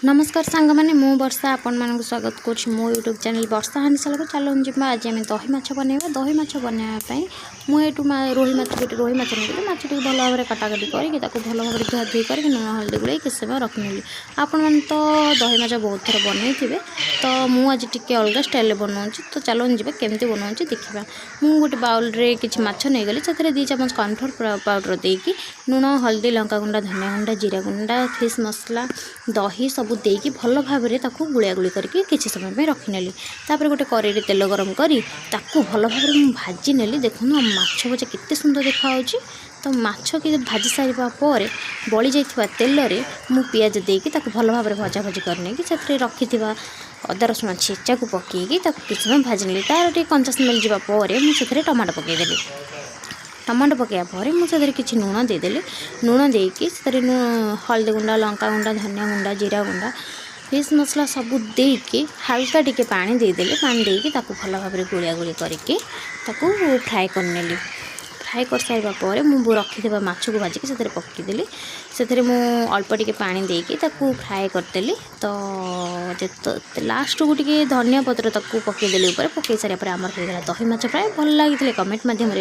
नमस्कार सांग मैंने मु वर्षा आपण मानक स्वागत कर मो यूट्यूब चैनल वर्षा हांडीशाल को चलो जी आज आम दही माछ बनवा दही माछ बनवाई मुझे रोही माछ गोटे रोही माछ नहीं माछ टी भल भाव में कटाकटी करके भल भाव में धुआ धुई कर लुण हल्दी गुड़े किस समय रखिनी आपण मैंने तो दही माछ बहुत थर बनई थे तो मुझे टी अलग स्टाइल बनाऊँगी तो चलो जी केमती बनाऊँगी देखा मुझे गोटे बाउल रे कि माछ नहीं गली से 2 चामच कॉर्नफ्लोर पाउडर देकी लुण हल्दी लंका गुंडा धनिया गुंडा जीरा गुंडा फिश मसला दही सब देकी भल भाव में गुड़ा गुड़ी करके किसी समय में रखिनेली तापर गोटे कड़े तेल गरम करी ताकू भल भाव में भाजी नेली देखो माछ भजा केते सुंदर देखा तो माछ के भाजी सारा पर बड़ी जाइथिबा तेल रे मु पियाज देकी ताकू भल भाव में भजा भजी करने की से रखि अदा रसुण छेचा को पकईकी किसी समय भाजी नेली तार टे कंचा स्मेल जावापर मुझे टमाटो पकईदेली टमाटो पकाया पर मुझे किसी लुण देदेली लुण देकी हल्दी गुंडा लंका गुंडा धनिया गुंडा जीरा गुंडा फिश मसला सब देकी हल्का टिके पानी देदेली पानी देकी ताकू भल भाव में गुलिया गुली करके फ्राए करनेली फ्राए कर सारा पर मुझे रखिथे माछ को भाजिकी से पकईदेली से अल्प टिके पानी देकी फ्राए करदेली तो लास्ट को टिके धनिया पत्र पकईदेली पकई सारा आमर हो गला दही माछ फ्राए भल लगी कमेंट मध्यम